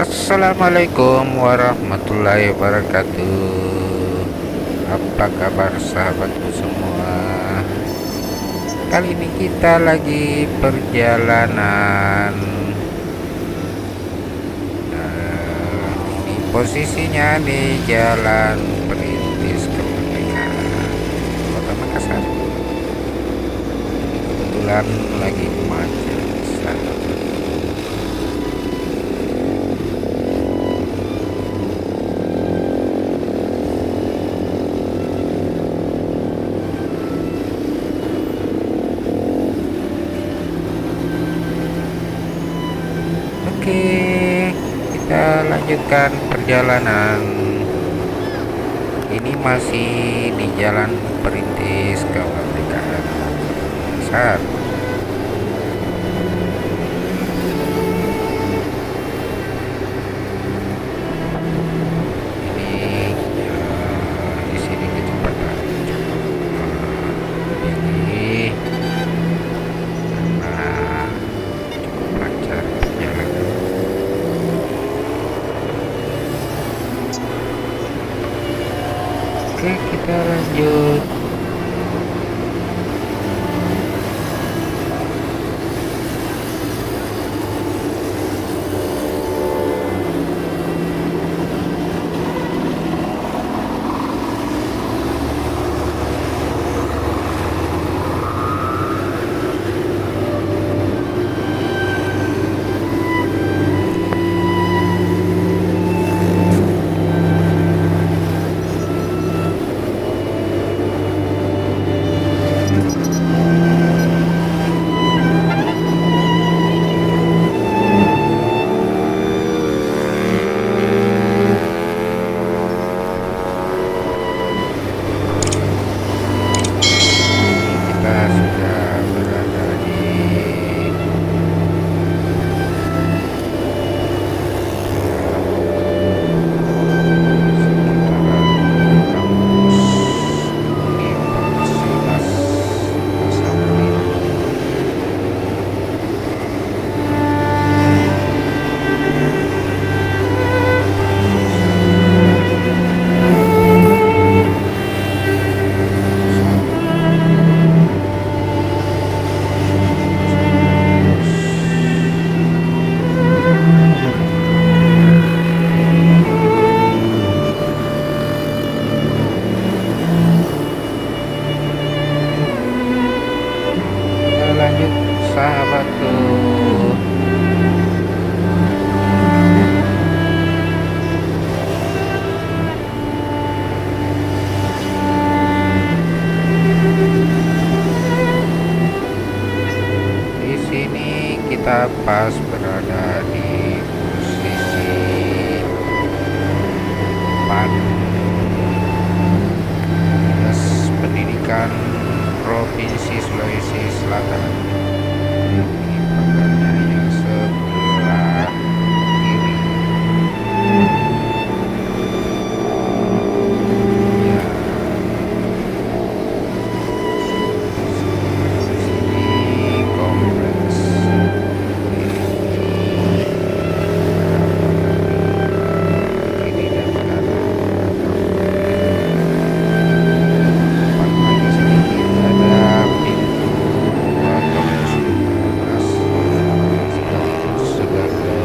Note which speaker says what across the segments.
Speaker 1: Assalamualaikum warahmatullahi wabarakatuh. Apa kabar sahabatku semua? Kali ini kita lagi perjalanan. Ini posisinya di Jalan Perintis Kemerdekaan, Kota Makassar. Ini kebetulan lagi macet. Oke, kita lanjutkan perjalanan. Ini masih di Jalan Perintis Kemerdekaan Makassar. Ini di sini kecepatan tinggi karena cukup lancar perjalanan. Oke, kita lanjut. Kita sudah berada di sekitaran kampus Universitas Hasanuddin. Kita lanjut sahabatku. Di sini kita pas berada di posisi depan Dinas Pendidikan Provinsi Sulawesi Selatan. Ini pagarnya yang sebelah kiri. Ya, ini kompleks ini dan lagi sedikit ada pintu atau atas sebagai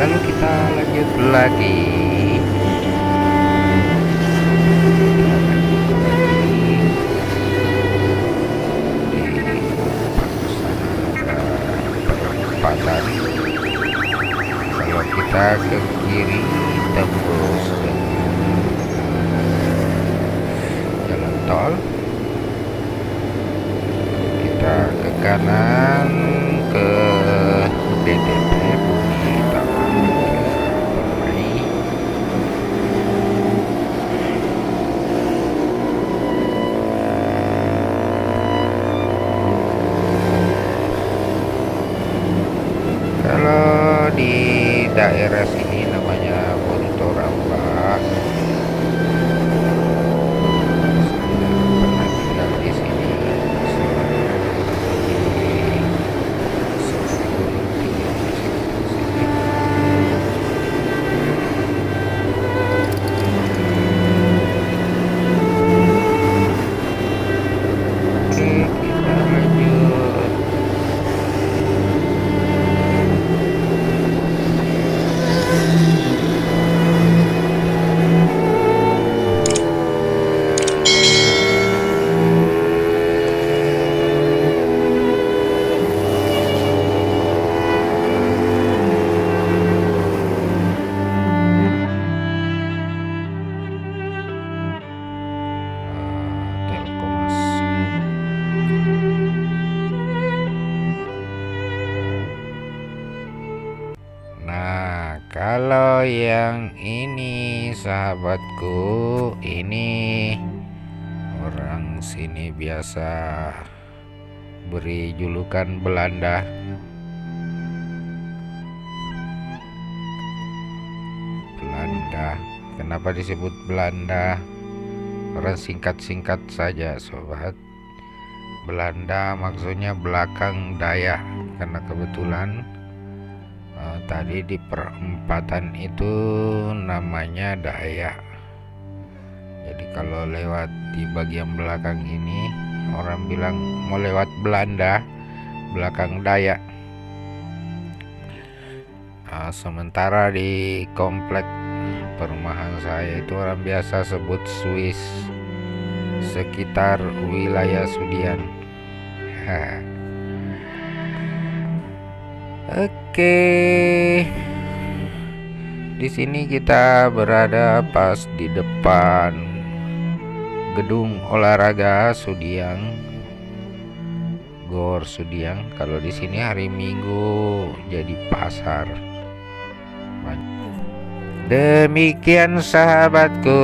Speaker 1: lalu kita lanjut lagi. Perempatan. Kalau kita ke kiri tembus jalan tol, kita ke kanan ke DTP Bumi Taman Permai. Kalau di daerah sini namanya Bontoramba. Saya pernah tinggal di sini sebelum tinggal di sini. Oke, kita lanjut. Telkommas. Nah, kalau yang ini sahabatku, ini orang sini biasa beri julukan Belanda. Belanda. Kenapa disebut Belanda? Orang singkat-singkat saja, sobat. Belanda maksudnya belakang daya, karena kebetulan tadi di perempatan itu namanya daya. Jadi kalau lewat di bagian belakang ini, orang bilang mau lewat Belanda, belakang daya. Sementara di komplek perumahan saya itu orang biasa sebut Swiss, sekitar wilayah Sudian. Oke, di sini kita berada pas di depan gedung olahraga Sudiang, Gor Sudiang. Kalau di sini hari Minggu jadi pasar. Demikian sahabatku,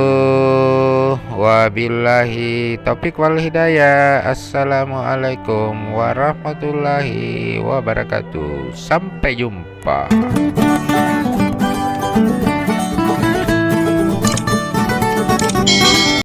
Speaker 1: wabillahi taufik wal hidayah. Assalamualaikum warahmatullahi wabarakatuh. Sampai jumpa.